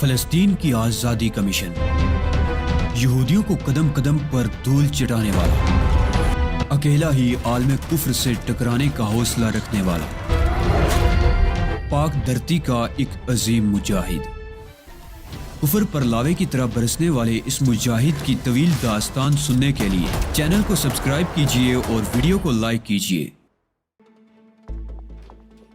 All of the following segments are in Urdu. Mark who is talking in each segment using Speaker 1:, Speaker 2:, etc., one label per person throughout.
Speaker 1: فلسطین کی آزادی کا مشن، یہودیوں کو قدم قدم پر دھول چٹانے والا، اکیلا ہی عالم کفر سے ٹکرانے کا حوصلہ رکھنے والا، پاک دھرتی کا ایک عظیم مجاہد، کفر پر لاوے کی طرح برسنے والے اس مجاہد کی طویل داستان سننے کے لیے چینل کو سبسکرائب کیجئے اور ویڈیو کو لائک کیجئے۔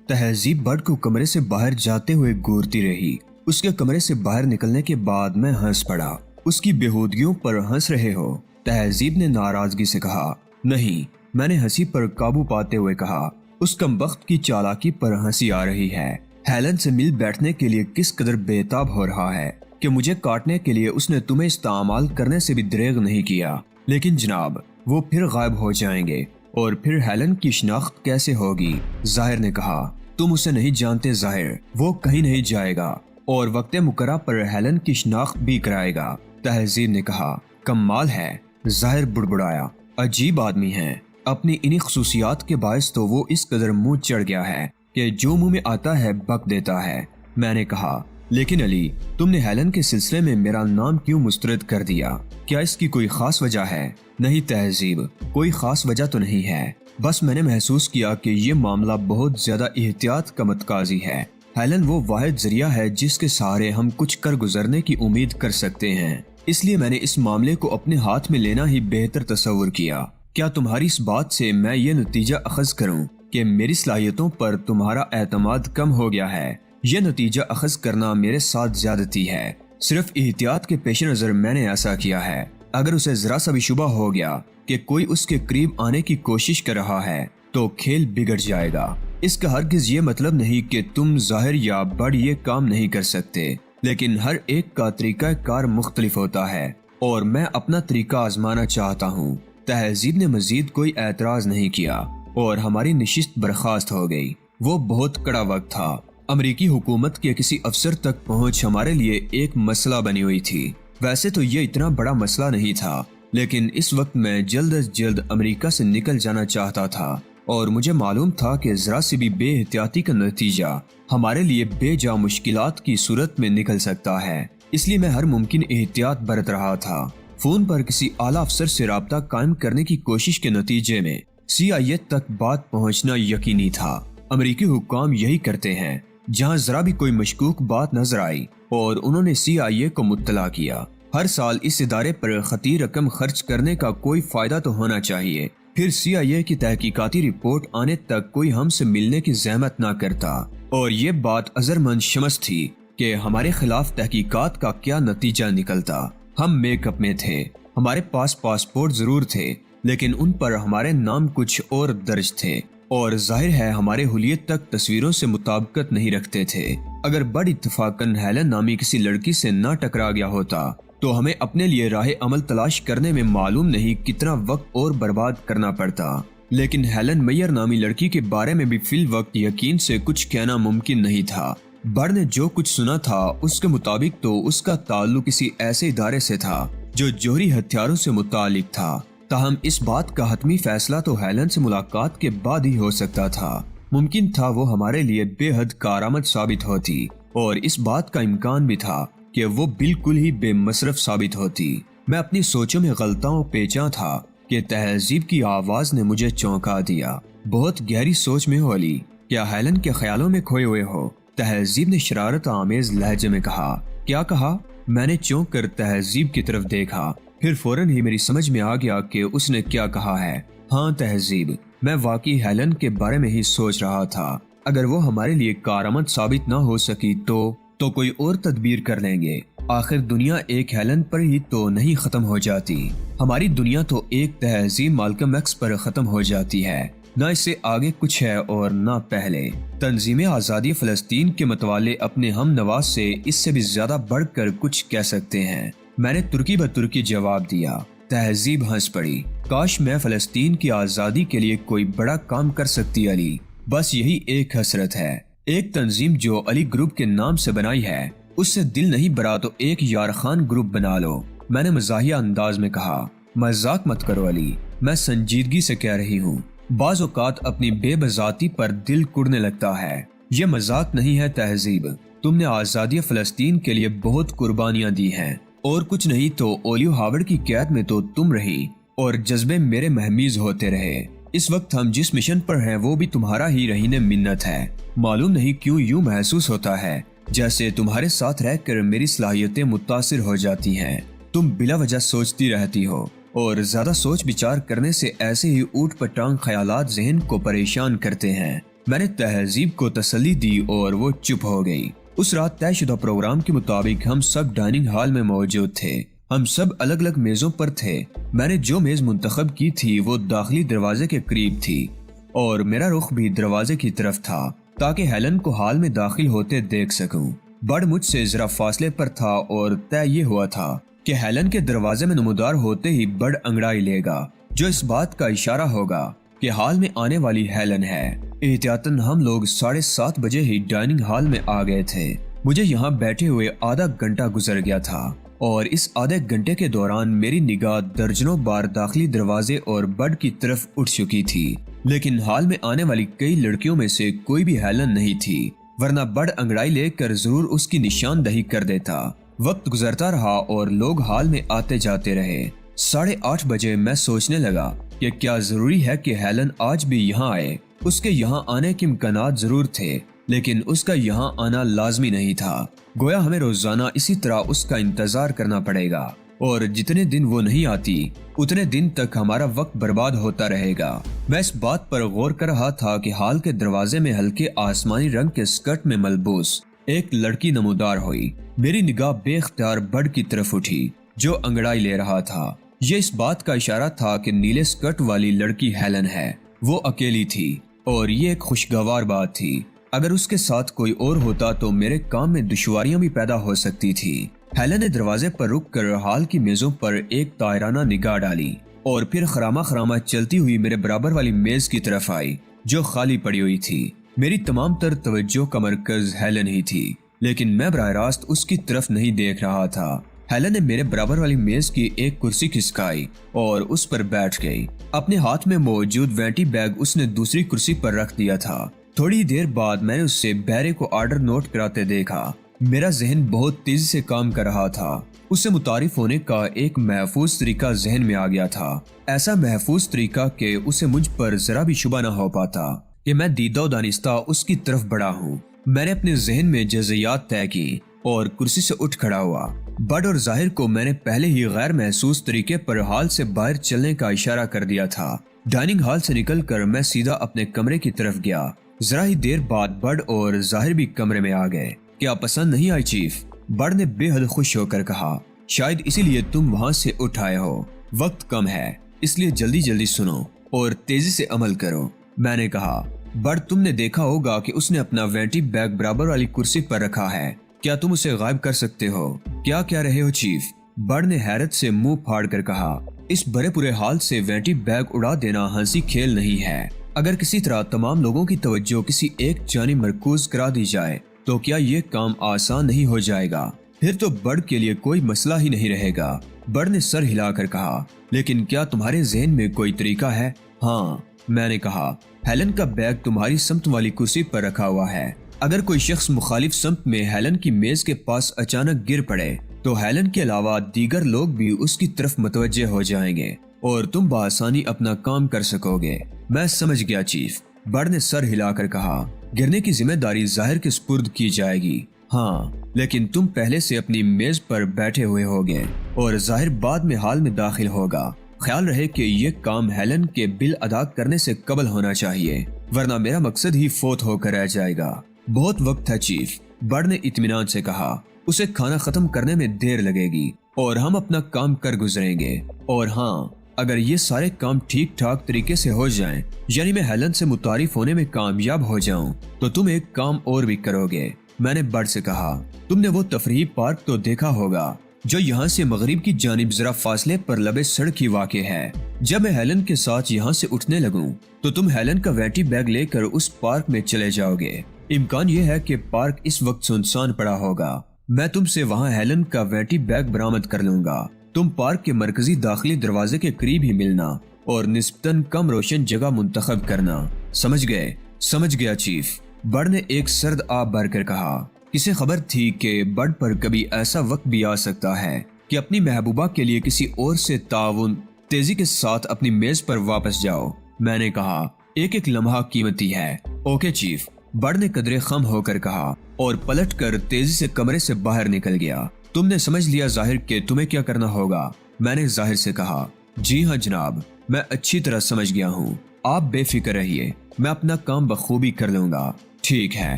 Speaker 1: تہذیب بٹ کو کمرے سے باہر جاتے ہوئے گورتی رہی۔ اس کے کمرے سے باہر نکلنے کے بعد میں ہنس پڑا۔ اس کی بےہودگیوں پر ہنس رہے ہو؟ تہذیب نے ناراضگی سے کہا۔ نہیں، میں نے ہنسی پر قابو پاتے ہوئے کہا۔ اس کمبخت کی چالاکی پر ہنسی آ رہی ہے۔ ہیلن سے مل بیٹھنے کے لیے کس قدر بےتاب ہو رہا ہے کہ مجھے کاٹنے کے لیے اس نے تمہیں استعمال کرنے سے بھی دریغ نہیں کیا۔ لیکن جناب، وہ پھر غائب ہو جائیں گے اور پھر ہیلن کی شناخت کیسے ہوگی؟ ظاہر نے کہا۔ تم اسے نہیں جانتے ظاہر، وہ کہیں نہیں جائے گا اور وقت مقررہ پر ہیلن کی شناخت بھی کرائے گا۔ تہذیب نے کہا۔ کمال ہے، ظاہر بڑبڑایا۔ عجیب آدمی ہے، اپنی انہی خصوصیات کے باعث تو وہ اس قدر منہ چڑھ گیا ہے کہ جو منہ میں آتا ہے بک دیتا ہے۔ میں نے کہا، لیکن علی، تم نے ہیلن کے سلسلے میں میرا نام کیوں مسترد کر دیا؟ کیا اس کی کوئی خاص وجہ ہے؟ نہیں تہذیب، کوئی خاص وجہ تو نہیں ہے، بس میں نے محسوس کیا کہ یہ معاملہ بہت زیادہ احتیاط کا متقاضی ہے۔ ہیلن وہ واحد ذریعہ ہے جس کے سہارے ہم کچھ کر گزرنے کی امید کر سکتے ہیں، اس لیے میں نے اس معاملے کو اپنے ہاتھ میں لینا ہی بہتر تصور کیا۔ کیا تمہاری اس بات سے میں یہ نتیجہ اخذ کروں کہ میری صلاحیتوں پر تمہارا اعتماد کم ہو گیا ہے؟ یہ نتیجہ اخذ کرنا میرے ساتھ زیادتی ہے۔ صرف احتیاط کے پیش نظر میں نے ایسا کیا ہے۔ اگر اسے ذرا سا بھی شبہ ہو گیا کہ کوئی اس کے قریب آنے کی کوشش کر رہا ہے تو کھیل بگڑ جائے گا۔ اس کا ہرگز یہ مطلب نہیں کہ تم ظاہر یا بڑ یہ کام نہیں کر سکتے، لیکن ہر ایک کا طریقہ کار مختلف ہوتا ہے اور میں اپنا طریقہ آزمانا چاہتا ہوں۔ تہذیب نے مزید کوئی اعتراض نہیں کیا اور ہماری نشست برخاست ہو گئی۔ وہ بہت کڑا وقت تھا۔ امریکی حکومت کے کسی افسر تک پہنچ ہمارے لیے ایک مسئلہ بنی ہوئی تھی۔ ویسے تو یہ اتنا بڑا مسئلہ نہیں تھا، لیکن اس وقت میں جلد از جلد امریکہ سے نکل جانا چاہتا تھا اور مجھے معلوم تھا کہ ذرا سی بھی بے احتیاطی کا نتیجہ ہمارے لیے بے جا مشکلات کی صورت میں نکل سکتا ہے۔ اس لیے میں ہر ممکن احتیاط برت رہا تھا۔ فون پر کسی اعلیٰ افسر سے رابطہ قائم کرنے کی کوشش کے نتیجے میں CIA تک بات پہنچنا یقینی تھا۔ امریکی حکام یہی کرتے ہیں۔ جہاں ذرا بھی کوئی مشکوک بات نظر آئی اور انہوں نے CIA کو مطلع کیا۔ ہر سال اس ادارے پر خطیر رقم خرچ کرنے کا کوئی فائدہ تو ہونا چاہیے، پھر CIA کی تحقیقاتی رپورٹ آنے تک کوئی ہم سے ملنے کی زحمت نہ کرتا۔ اور یہ بات ازرمند شمس تھی کہ ہمارے خلاف تحقیقات کا کیا نتیجہ نکلتا۔ ہم میک اپ میں تھے، ہمارے پاس پاسپورٹ ضرور تھے، لیکن ان پر ہمارے نام کچھ اور درج تھے اور ظاہر ہے ہمارے حلیت تک تصویروں سے مطابقت نہیں رکھتے تھے۔ اگر بڑی اتفاقاً ہیلن نامی کسی لڑکی سے نہ ٹکرا گیا ہوتا تو ہمیں اپنے لیے راہ عمل تلاش کرنے میں معلوم نہیں کتنا وقت اور برباد کرنا پڑتا۔ لیکن ہیلن میئر نامی لڑکی کے بارے میں بھی فی الوقت یقین سے کچھ کہنا ممکن نہیں تھا۔ بڑ نے جو کچھ سنا تھا اس کے مطابق تو اس کا تعلق کسی ایسے ادارے سے تھا جو جوہری ہتھیاروں سے متعلق تھا۔ تاہم اس بات کا حتمی فیصلہ تو ہیلن سے ملاقات کے بعد ہی ہو سکتا تھا۔ ممکن تھا وہ ہمارے لیے بے حد کارآمد ثابت ہوتی اور اس بات کا امکان بھی تھا کہ وہ بالکل ہی بے مصرف ثابت ہوتی۔ میں اپنی سوچوں میں غلطاں پیچاں تھا کہ تہذیب کی آواز نے مجھے چونکا دیا۔ بہت گہری سوچ میں ہو علی، کیا ہیلن کے خیالوں میں کھوئے ہوئے ہو؟ تہذیب نے شرارت آمیز لہجے میں کہا۔ کیا کہا؟ میں نے چونک کر تہذیب کی طرف دیکھا، پھر فوراً ہی میری سمجھ میں آ گیا کہ اس نے کیا کہا ہے۔ ہاں تہذیب، میں واقعی ہیلن کے بارے میں ہی سوچ رہا تھا۔ اگر وہ ہمارے لیے کارآمد ثابت نہ ہو سکی تو کوئی اور تدبیر کر لیں گے۔ آخر دنیا ایک ہیلن پر ہی تو نہیں ختم ہو جاتی۔ ہماری دنیا تو ایک تہذیب مالکم ایکس پر ختم ہو جاتی ہے۔ نہ اس سے آگے کچھ ہے اور نہ پہلے۔ تنظیم آزادی فلسطین کے متوالے اپنے ہم نواز سے اس سے بھی زیادہ بڑھ کر کچھ کہہ سکتے ہیں۔ میں نے ترکی بترکی جواب دیا۔ تہذیب ہنس پڑی۔ کاش میں فلسطین کی آزادی کے لیے کوئی بڑا کام کر سکتی علی، بس یہی ایک حسرت ہے۔ ایک تنظیم جو علی گروپ کے نام سے بنائی ہے، اس سے دل نہیں بھرا تو ایک یارخان گروپ بنا لو۔ میں نے مزاحیہ انداز میں کہا۔ مذاق مت کرو علی، میں سنجیدگی سے کہہ رہی ہوں۔ بعض اوقات اپنی بے بذاتی پر دل کڑنے لگتا ہے۔ یہ مذاق نہیں ہے تہذیب، تم نے آزادی فلسطین کے لیے بہت قربانیاں دی ہیں، اور کچھ نہیں تو اولیو ہاورڈ کی قید میں تو تم رہی اور جذبے میرے مہمیز ہوتے رہے۔ اس وقت ہم جس مشن پر ہیں وہ بھی تمہارا ہی رہین منت ہے۔ معلوم نہیں کیوں یوں محسوس ہوتا ہے جیسے تمہارے ساتھ رہ کر میری صلاحیتیں متاثر ہو جاتی ہیں۔ تم بلا وجہ سوچتی رہتی ہو، اور زیادہ سوچ بچار کرنے سے ایسے ہی اوٹ پٹانگ خیالات ذہن کو پریشان کرتے ہیں۔ میں نے تہذیب کو تسلی دی اور وہ چپ ہو گئی۔ اس رات طے شدہ پروگرام کے مطابق ہم سب ڈائننگ ہال میں موجود تھے۔ ہم سب الگ الگ میزوں پر تھے۔ میں نے جو میز منتخب کی تھی وہ داخلی دروازے کے قریب تھی، اور میرا رخ بھی دروازے کی طرف تھا تاکہ ہیلن کو ہال میں داخل ہوتے دیکھ سکوں۔ بڑ مجھ سے ذرا فاصلے پر تھا اور طے یہ ہوا تھا کہ ہیلن کے دروازے میں نمودار ہوتے ہی بڑ انگڑائی لے گا، جو اس بات کا اشارہ ہوگا کہ ہال میں آنے والی ہیلن ہے۔ احتیاطاً ہم لوگ 7:30 بجے ہی ڈائننگ ہال میں آ گئے تھے۔ مجھے یہاں بیٹھے ہوئے آدھا گھنٹہ گزر گیا تھا، اور اس آدھے گھنٹے کے دوران میری نگاہ درجنوں بار داخلی دروازے اور بڑ کی طرف اٹھ چکی تھی، لیکن ہال میں آنے والی کئی لڑکیوں میں سے کوئی بھی ہیلن نہیں تھی، ورنہ بڑ انگڑائی لے کر ضرور اس کی نشاندہی کر دیتا۔ وقت گزرتا رہا اور لوگ ہال میں آتے جاتے رہے۔ 8:30 بجے میں سوچنے لگا کہ کیا ضروری ہے کہ ہیلن آج بھی یہاں آئے۔ اس کے یہاں آنے کے امکانات ضرور تھے، لیکن اس کا یہاں آنا لازمی نہیں تھا۔ گویا ہمیں روزانہ اسی طرح اس کا انتظار کرنا پڑے گا، اور جتنے دن وہ نہیں آتی اتنے دن تک ہمارا وقت برباد ہوتا رہے گا۔ میں اس بات پر غور کر رہا تھا کہ ہال کے دروازے میں ہلکے آسمانی رنگ کے اسکرٹ میں ملبوس ایک لڑکی نمودار ہوئی۔ میری نگاہ بے اختیار بڑ کی طرف اٹھی جو انگڑائی لے رہا تھا۔ یہ اس بات کا اشارہ تھا کہ نیلے اسکرٹ والی لڑکی ہیلن ہے۔ وہ اکیلی تھی، اور یہ ایک خوشگوار بات تھی۔ اگر اس کے ساتھ کوئی اور ہوتا تو میرے کام میں دشواریاں بھی پیدا ہو سکتی تھی۔ ہیلن نے دروازے پر رک کر ہال کی میزوں پر ایک طائرانہ نگاہ ڈالی، اور پھر خرامہ خرامہ چلتی ہوئی میرے برابر والی میز کی طرف آئی جو خالی پڑی ہوئی تھی۔ میری تمام تر توجہ کا مرکز ہیلن ہی تھی، لیکن میں براہ راست اس کی طرف نہیں دیکھ رہا تھا۔ ہیلن نے میرے برابر والی میز کی ایک کرسی کھسکائی اور اس پر بیٹھ گئی۔ اپنے ہاتھ میں موجود وینٹی بیگ اس نے دوسری کرسی پر رکھ دیا تھا۔ تھوڑی دیر بعد میں نے اس سے بیرے کو آرڈر نوٹ کراتے دیکھا۔ میرا ذہن بہت تیزی سے کام کر رہا تھا۔ اس سے متعارف ہونے کا ایک محفوظ طریقہ ذہن میں آ گیا تھا، ایسا محفوظ طریقہ کہ اسے مجھ پر ذرا بھی شبہ نہ ہو پاتا کہ میں دیدہ و دانستہ اس کی طرف بڑھا ہوں۔ میں نے اپنے ذہن میں جزئیات طے کی اور کرسی سے اٹھ کھڑا ہوا۔ بڈ اور ظاہر کو میں نے پہلے ہی غیر محسوس طریقے پر ہال سے باہر چلنے کا اشارہ کر دیا تھا۔ ڈائننگ ہال سے نکل کر میں سیدھا اپنے کمرے کی طرف گیا۔ ذرا ہی دیر بعد بڈ اور ظاہر بھی کمرے میں آ گئے۔ کیا پسند نہیں آئی چیف؟ بڈ نے بے حد خوش ہو کر کہا۔ شاید اسی لیے تم وہاں سے اٹھ آئے ہو۔ وقت کم ہے، اس لیے جلدی جلدی سنو اور تیزی سے عمل کرو، میں نے کہا۔ بڈ، تم نے دیکھا ہوگا کہ اس نے اپنا وینٹی بیگ برابر والی کرسی پر رکھا ہے۔ کیا تم اسے غائب کر سکتے ہو؟ کیا کہہ رہے ہو چیف؟ بڈ نے حیرت سے منہ پھاڑ کر کہا۔ اس بڑے پورے حال سے وینٹی بیگ اڑا دینا ہنسی کھیل نہیں ہے۔ اگر کسی طرح تمام لوگوں کی توجہ کسی ایک جانب مرکوز کرا دی جائے تو کیا یہ کام آسان نہیں ہو جائے گا؟ پھر تو بڈ کے لیے کوئی مسئلہ ہی نہیں رہے گا۔ بڈ نے سر ہلا کر کہا۔ لیکن کیا تمہارے ذہن میں کوئی طریقہ ہے؟ ہاں، میں نے کہا۔ ہیلن کا بیگ تمہاری سمت والی کرسی پر رکھا ہوا ہے۔ اگر کوئی شخص مخالف سمت میں ہیلن کی میز کے پاس اچانک گر پڑے تو ہیلن کے علاوہ دیگر لوگ بھی اس کی طرف متوجہ ہو جائیں گے اور تم بآسانی اپنا کام کر سکو گے۔ میں سمجھ گیا چیف، بڈ نے سر ہلا کر کہا۔ گرنے کی ذمہ داری ظاہر کے سپرد کی جائے گی۔ ہاں، لیکن تم پہلے سے اپنی میز پر بیٹھے ہوئے ہوگے اور ظاہر بعد میں حال میں داخل ہوگا۔ خیال رہے کہ یہ کام ہیلن کے بل ادا کرنے سے قبل ہونا چاہیے، ورنہ میرا مقصد ہی فوت ہو کر رہ جائے گا۔ بہت وقت ہے چیف، بڈ نے اطمینان سے کہا۔ اسے کھانا ختم کرنے میں دیر لگے گی اور ہم اپنا کام کر گزریں گے۔ اور ہاں، اگر یہ سارے کام ٹھیک ٹھاک طریقے سے ہو جائیں، یعنی میں ہیلن سے متعارف ہونے میں کامیاب ہو جاؤں، تو تم ایک کام اور بھی کرو گے، میں نے بڈ سے کہا۔ تم نے وہ تفریحی پارک تو دیکھا ہوگا جو یہاں سے مغرب کی جانب ذرا فاصلے پر لبے سڑک ہی واقع ہے۔ جب میں ہیلن کے ساتھ یہاں سے اٹھنے لگوں تو تم ہیلن کا وینٹی بیگ لے کر اس پارک میں چلے جاؤ گے۔ امکان یہ ہے کہ پارک اس وقت سنسان پڑا ہوگا۔ میں تم سے وہاں ہیلن کا وینٹی بیگ برآمد کر لوں گا۔ تم پارک کے مرکزی داخلی دروازے کے قریب ہی ملنا اور نسبتاً کم روشن جگہ منتخب کرنا۔ سمجھ گئے؟ سمجھ گیا چیف، بڈ نے ایک سرد آب بھر کر کہا۔ کسے خبر تھی کہ بڈ پر کبھی ایسا وقت بھی آ سکتا ہے کہ اپنی محبوبہ کے لیے کسی اور سے تعاون تیزی کے ساتھ اپنی میز پر واپس جاؤ۔ میں نے کہا ایک ایک لمحہ قیمتی ہے۔ اوکے چیف، بڈ نے قدرے خم ہو کر کہا اور پلٹ کر تیزی سے کمرے سے باہر نکل گیا۔ تم نے سمجھ لیا ظاہر کہ تمہیں کیا کرنا ہوگا؟ میں نے ظاہر سے کہا۔ جی ہاں جناب، میں اچھی طرح سمجھ گیا ہوں، آپ بے فکر رہیے، میں اپنا کام بخوبی کر لوں گا۔ ٹھیک ہے،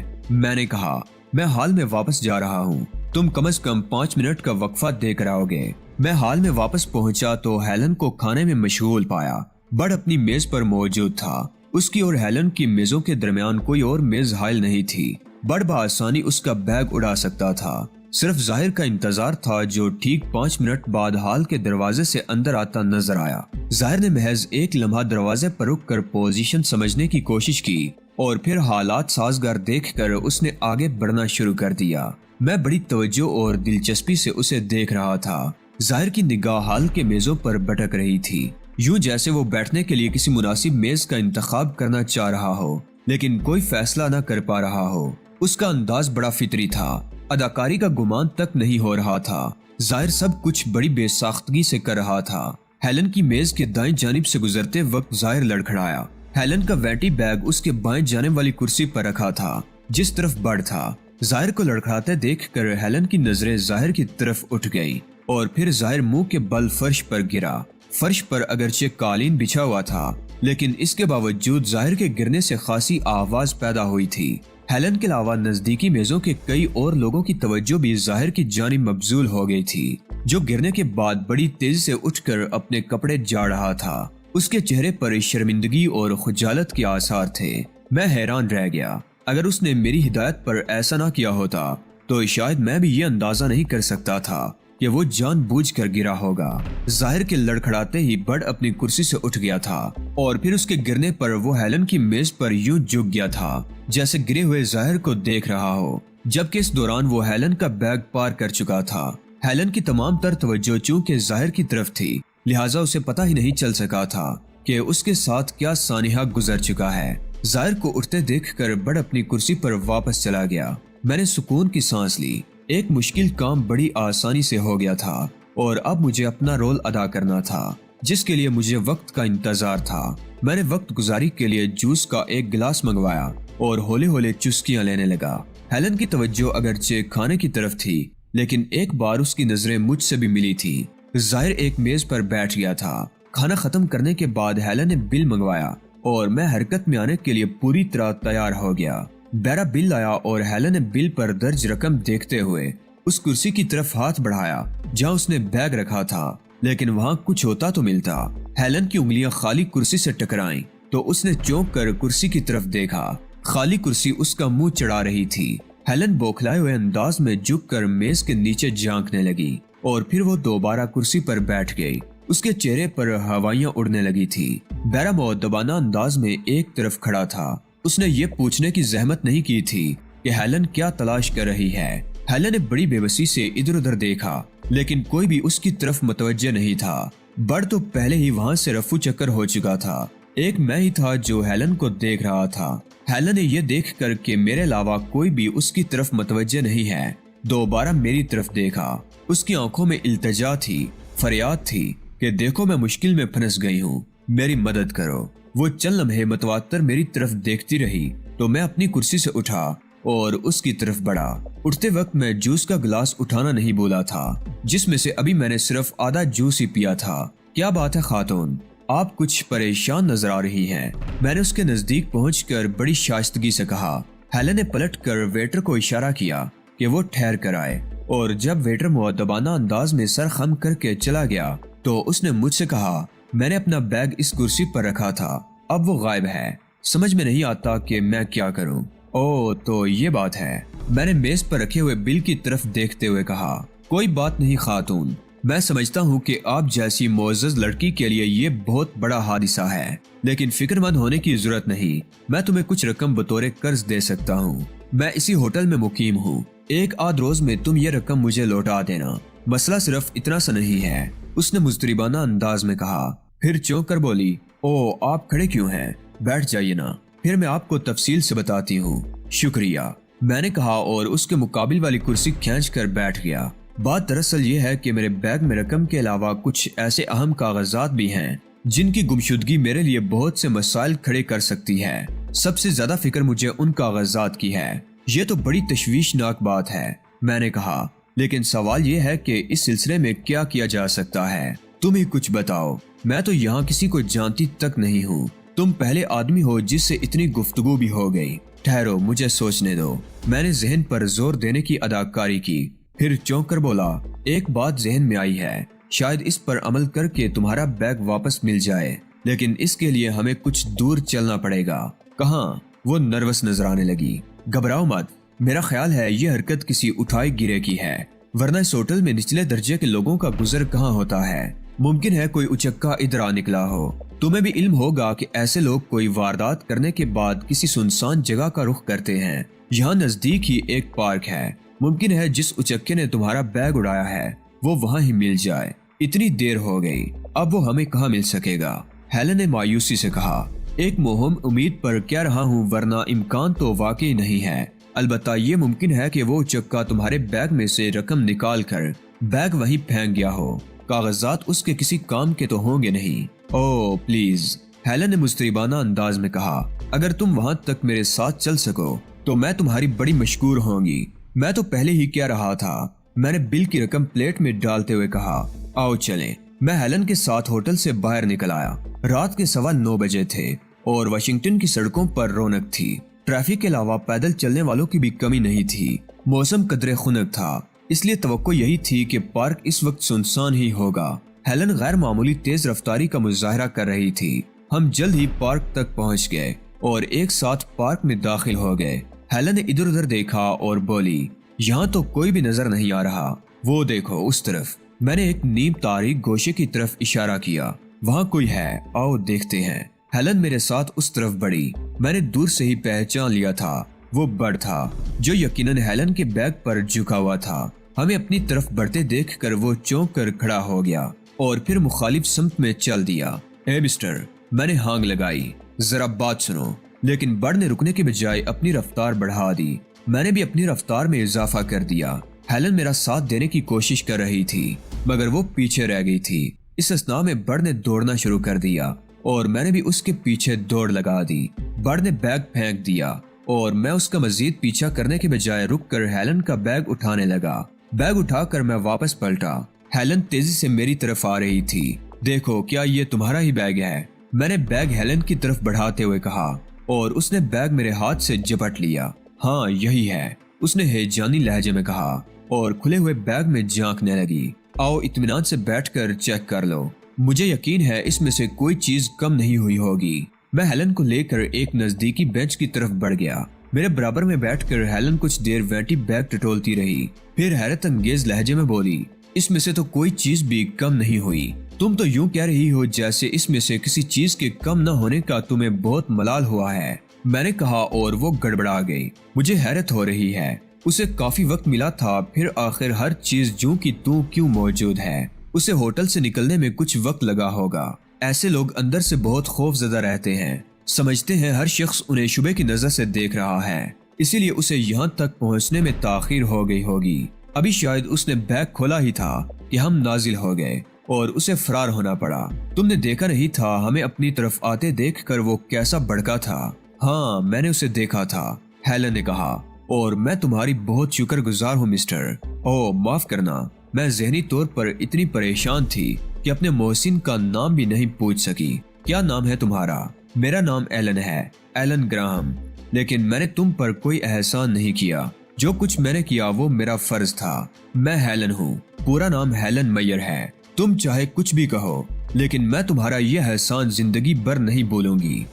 Speaker 1: میں نے کہا، میں ہال میں واپس جا رہا ہوں، تم کم از کم 5 منٹ کا وقفہ دے کر آؤ گے۔ میں ہال میں واپس پہنچا تو ہیلن کو کھانے میں مشغول پایا۔ بڈ اپنی میز پر موجود تھا، اس کی اور ہیلن کی میزوں کے درمیان کوئی اور میز حائل نہیں تھی۔ بڈ بآسانی اس کا بیگ اڑا سکتا تھا، صرف ظاہر کا انتظار تھا جو ٹھیک 5 منٹ بعد ہال کے دروازے سے اندر آتا نظر آیا۔ ظاہر نے محض ایک لمحہ دروازے پر رک کر پوزیشن سمجھنے کی کوشش کی اور پھر حالات سازگار دیکھ کر اس نے آگے بڑھنا شروع کر دیا۔ میں بڑی توجہ اور دلچسپی سے اسے دیکھ رہا تھا۔ ظاہر کی نگاہ ہال کے میزوں پر بھٹک رہی تھی، یوں جیسے وہ بیٹھنے کے لیے کسی مناسب میز کا انتخاب کرنا چاہ رہا ہو لیکن کوئی فیصلہ نہ کر پا رہا ہو۔ اس کا انداز بڑا فطری تھا، اداکاری کا گمان تک نہیں ہو رہا تھا۔ ظاہر سب کچھ بڑی بے ساختگی سے کر رہا تھا۔ ہیلن کی میز کے دائیں جانب سے گزرتے وقت ظاہر لڑکھڑایا۔ ہیلن کا وینٹی بیگ اس کے بائیں جانب والی کرسی پر رکھا تھا جس طرف بڈ تھا۔ ظاہر کو لڑکھڑاتے دیکھ کر ہیلن کی نظریں ظاہر کی طرف اٹھ گئی اور پھر ظاہر منہ کے بل فرش پر گرا۔ فرش پر اگرچہ قالین بچھا ہوا تھا لیکن اس کے باوجود ظاہر کے گرنے سے خاصی آواز پیدا ہوئی تھی۔ ہیلن کے علاوہ نزدیکی میزوں کے کئی اور لوگوں کی توجہ بھی ظاہر کی جانب مبذول ہو گئی تھی، جو گرنے کے بعد بڑی تیزی سے اٹھ کر اپنے کپڑے جاڑ رہا تھا۔ اس کے چہرے پر شرمندگی اور خجالت کے آثار تھے۔ میں حیران رہ گیا۔ اگر اس نے میری ہدایت پر ایسا نہ کیا ہوتا تو شاید میں بھی یہ اندازہ نہیں کر سکتا تھا کہ وہ جان بوجھ کر گرا ہوگا۔ ظاہر کے لڑکھڑاتے ہی بڈ اپنی کرسی سے اٹھ گیا تھا اور پھر اس کے گرنے پر وہ ہیلن کی میز پر یوں جھک گیا تھا جیسے گرے ہوئے ظاہر کو دیکھ رہا ہو، جبکہ اس دوران وہ ہیلن کا بیگ پار کر چکا تھا۔ ہیلن کی تمام تر توجہ چونکہ ظاہر کی طرف تھی، لہٰذا اسے پتہ ہی نہیں چل سکا تھا کہ اس کے ساتھ کیا سانحہ گزر چکا ہے۔ ظاہر کو اٹھتے دیکھ کر بڈ اپنی کرسی پر واپس چلا گیا۔ میں نے سکون کی سانس لی۔ ایک مشکل کام بڑی آسانی سے ہو گیا تھا اور اب مجھے اپنا رول ادا کرنا تھا جس کے لیے مجھے وقت کا انتظار تھا۔ میں نے وقت گزاری کے لیے جوس کا ایک گلاس منگوایا اور ہولے ہولے چسکیاں لینے لگا۔ ہیلن کی توجہ اگرچہ کھانے کی طرف تھی لیکن ایک بار اس کی نظریں مجھ سے بھی ملی تھی۔ ظاہر ایک میز پر بیٹھ گیا تھا۔ کھانا ختم کرنے کے بعد ہیلن نے بل منگوایا اور میں حرکت میں آنے کے لیے پوری طرح تیار ہو گیا۔ بیرا بل آیا اور ہیلن نے بل پر درج رقم دیکھتے ہوئے اس کرسی کی طرف ہاتھ بڑھایا جہاں اس نے بیگ رکھا تھا، لیکن وہاں کچھ ہوتا تو ملتا۔ ہیلن کی انگلیاں خالی کرسی سے ٹکرائیں تو اس نے چونک کر کرسی کی طرف دیکھا۔ خالی کرسی اس کا منہ چڑھا رہی تھی۔ ہیلن بوکھلائے ہوئے انداز میں جھک کر میز کے نیچے جھانکنے لگی اور پھر وہ دوبارہ کرسی پر بیٹھ گئی۔ اس کے چہرے پر ہوائیاں اڑنے لگی تھی۔ بیرا مؤدبانہ انداز میں ایک طرف کھڑا تھا۔ اس نے یہ پوچھنے کی زحمت نہیں کی تھی کہ ہیلن کیا تلاش کر رہی ہے۔ ہیلن نے بڑی بے بسی سے ادھر ادھر دیکھا لیکن کوئی بھی اس کی طرف متوجہ نہیں تھا۔ بڈ تو پہلے ہی وہاں سے رفو چکر ہو چکا تھا۔ ایک میں ہی تھا جو ہیلن کو دیکھ رہا تھا۔ ہیلن نے یہ دیکھ کر کہ میرے علاوہ کوئی بھی اس کی طرف متوجہ نہیں ہے، دوبارہ میری طرف دیکھا۔ اس کی آنکھوں میں التجا تھی، فریاد تھی کہ دیکھو میں مشکل میں پھنس گئی ہوں، میری مدد کرو۔ وہ چند لمحے متواتر میری طرف دیکھتی رہی تو میں اپنی کرسی سے اٹھا اور اس کی طرف بڑھا۔ اٹھتے وقت میں جوس کا گلاس اٹھانا نہیں بولا تھا جس میں سے ابھی میں نے صرف آدھا جوس ہی پیا تھا۔ کیا بات ہے خاتون، آپ کچھ پریشان نظر آ رہی ہیں، میں نے اس کے نزدیک پہنچ کر بڑی شائستگی سے کہا۔ ہیلن نے پلٹ کر ویٹر کو اشارہ کیا کہ وہ ٹھہر کر آئے اور جب ویٹر مؤدبانہ انداز میں سر خم کر کے چلا گیا تو اس نے مجھ سے کہا، میں نے اپنا بیگ اس کرسی پر رکھا تھا، اب وہ غائب ہے، سمجھ میں نہیں آتا کہ میں کیا کروں۔ او تو یہ بات ہے، میں نے میز پر رکھے ہوئے بل کی طرف دیکھتے ہوئے کہا۔ کوئی بات نہیں خاتون، میں سمجھتا ہوں کہ آپ جیسی معزز لڑکی کے لیے یہ بہت بڑا حادثہ ہے، لیکن فکر مند ہونے کی ضرورت نہیں۔ میں تمہیں کچھ رقم بطور قرض دے سکتا ہوں۔ میں اسی ہوٹل میں مقیم ہوں، ایک آدھ روز میں تم یہ رقم مجھے لوٹا دینا۔ مسئلہ صرف اتنا سا نہیں ہے، اس نے مضطربانہ انداز میں کہا۔ پھر چونک کر بولی، او آپ کھڑے کیوں ہیں، بیٹھ جائیے نا، پھر میں آپ کو تفصیل سے بتاتی ہوں۔ شکریہ۔ میں نے کہا اور اس کے مقابل والی کرسی کھینچ کر بیٹھ گیا۔ بات دراصل یہ ہے کہ میرے بیگ میں رقم کے علاوہ کچھ ایسے اہم کاغذات بھی ہیں جن کی گمشدگی میرے لیے بہت سے مسائل کھڑے کر سکتی ہے۔ سب سے زیادہ فکر مجھے ان کاغذات کی ہے۔ یہ تو بڑی تشویشناک بات ہے، میں نے کہا، لیکن سوال یہ ہے کہ اس سلسلے میں کیا کیا جا سکتا ہے؟ تم ہی کچھ بتاؤ، میں تو یہاں کسی کو جانتی تک نہیں ہوں۔ تم پہلے آدمی ہو جس سے اتنی گفتگو بھی ہو گئی۔ ٹھہرو، مجھے سوچنے دو۔ میں نے ذہن پر زور دینے کی اداکاری کی، پھر چونک کر بولا، ایک بات ذہن میں آئی ہے، شاید اس پر عمل کر کے تمہارا بیگ واپس مل جائے، لیکن اس کے لیے ہمیں کچھ دور چلنا پڑے گا۔ کہاں؟ وہ نروس نظر آنے لگی۔ گھبراؤ مت، میرا خیال ہے یہ حرکت کسی اٹھائے گرے کی ہے، ورنہ اس ہوٹل میں نچلے درجے کے لوگوں کا گزر کہاں ہوتا ہے؟ ممکن ہے کوئی اچکا ادھر آ نکلا ہو۔ تمہیں بھی علم ہوگا کہ ایسے لوگ کوئی واردات کرنے کے بعد کسی سنسان جگہ کا رخ کرتے ہیں۔ یہاں نزدیک ہی ایک پارک ہے، ممکن ہے جس اچکے نے تمہارا بیگ اڑایا ہے وہ وہاں ہی مل جائے۔ اتنی دیر ہو گئی، اب وہ ہمیں کہاں مل سکے گا؟ ہیلن نے مایوسی سے کہا۔ ایک مہم امید پر کہہ رہا ہوں، ورنہ امکان تو واقعی نہیں ہے۔ البتہ یہ ممکن ہے کہ وہ چکا تمہارے بیگ میں سے رقم نکال کر بیگ وہیں پھینک گیا ہو۔ کاغذات اس کے کسی کام کے تو ہوں گے نہیں۔ اوہ پلیز، ہیلن نے مستریبانہ انداز میں کہا، اگر تم وہاں تک میرے ساتھ چل سکو تو میں تمہاری بڑی مشکور ہوں گی۔ میں تو پہلے ہی کہہ رہا تھا، میں نے بل کی رقم پلیٹ میں ڈالتے ہوئے کہا، آؤ چلیں۔ میں ہیلن کے ساتھ ہوٹل سے باہر نکل آیا۔ رات کے 9:15 بجے تھے اور واشنگٹن کی سڑکوں پر رونق تھی۔ ٹریفک کے علاوہ پیدل چلنے والوں کی بھی کمی نہیں تھی۔ موسم قدرے خنک تھا، اس لیے توقع یہی تھی کہ پارک اس وقت سنسان ہی ہوگا۔ ہیلن غیر معمولی تیز رفتاری کا مظاہرہ کر رہی تھی۔ ہم جلد ہی پارک تک پہنچ گئے اور ایک ساتھ پارک میں داخل ہو گئے۔ ہیلن نے ادھر ادھر دیکھا اور بولی، یہاں تو کوئی بھی نظر نہیں آ رہا۔ وہ دیکھو اس طرف۔ میں نے ایک نیم تاریک گوشے کی طرف اشارہ کیا۔ وہاں کوئی ہے، آؤ دیکھتے ہیں۔ ہیلن میرے ساتھ اس طرف بڑھی۔ میں نے دور سے ہی پہچان لیا تھا، وہ برڈ تھا جو یقیناً ہیلن کے بیگ پر جھکا ہوا تھا۔ ہمیں اپنی طرف بڑھتے دیکھ کر وہ چونک کر کھڑا ہو گیا اور پھر مخالف سمت میں چل دیا۔ اے مسٹر، میں نے ہانگ لگائی، ذرا بات سنو، لیکن برڈ نے رکنے کے بجائے اپنی رفتار بڑھا دی۔ میں نے بھی اپنی رفتار میں اضافہ کر دیا۔ ہیلن میرا ساتھ دینے کی کوشش کر رہی تھی مگر وہ پیچھے رہ گئی تھی۔ اس اثناء میں برڈ نے دوڑنا شروع کر دیا اور میں نے بھی اس کے پیچھے دوڑ لگا دی۔ برڈ نے بیگ پھینک دیا اور میں اس کا مزید پیچھا کرنے کے بجائے رک کر ہیلن کا بیگ اٹھانے لگا۔ بیگ اٹھا کر میں واپس پلٹا۔ ہیلن تیزی سے میری طرف آ رہی تھی۔ دیکھو، کیا یہ تمہارا ہی بیگ ہے؟ میں نے بیگ ہیلن کی طرف بڑھاتے ہوئے کہا اور اس نے بیگ میرے ہاتھ سے جپٹ لیا۔ ہاں یہی ہے، اس نے ہیجانی لہجے میں کہا اور کھلے ہوئے بیگ میں جھانکنے لگی۔ آؤ اطمینان سے بیٹھ کر چیک کر لو، مجھے یقین ہے اس میں سے کوئی چیز کم نہیں ہوئی ہوگی۔ میں ہیلن کو لے کر ایک نزدیکی بینچ کی طرف بڑھ گیا۔ میرے برابر میں بیٹھ کر ہیلن کچھ دیر وینٹی بیگ ٹٹولتی رہی، پھر حیرت انگیز لہجے میں بولی، اس میں سے تو کوئی چیز بھی کم نہیں ہوئی۔ تم تو یوں کہہ رہی ہو جیسے اس میں سے کسی چیز کے کم نہ ہونے کا تمہیں بہت ملال ہوا ہے، میں نے کہا اور وہ گڑبڑا گئی۔ مجھے حیرت ہو رہی ہے، اسے کافی وقت ملا تھا، پھر آخر ہر چیز جوں کی توں کیوں موجود ہے؟ اسے ہوٹل سے نکلنے میں کچھ وقت لگا ہوگا۔ ایسے لوگ اندر سے بہت خوف زدہ رہتے ہیں، سمجھتے ہیں ہر شخص انہیں شبے کی نظر سے دیکھ رہا ہے، اسی لیے اسے یہاں تک پہنچنے میں تاخیر ہو گئی ہوگی۔ ابھی شاید اس نے بیگ کھولا ہی تھا کہ ہم نازل ہو گئے اور اسے فرار ہونا پڑا۔ تم نے دیکھا نہیں تھا ہمیں اپنی طرف آتے دیکھ کر وہ کیسا بھڑکا تھا؟ ہاں میں نے اسے دیکھا تھا، ہیلن نے کہا، اور میں تمہاری بہت شکر گزار ہوں مسٹر۔ اوہ معاف کرنا، میں ذہنی طور پر اتنی پریشان تھی کہ اپنے محسن کا نام بھی نہیں پوچھ سکی۔ کیا نام ہے تمہارا؟ میرا نام ایلن ہے، ایلن گراہم، لیکن میں نے تم پر کوئی احسان نہیں کیا۔ جو کچھ میں نے کیا وہ میرا فرض تھا۔ میں ہیلن ہوں، پورا نام ہیلن میئر ہے۔ تم چاہے کچھ بھی کہو، لیکن میں تمہارا یہ احسان زندگی بھر نہیں بھولوں گی۔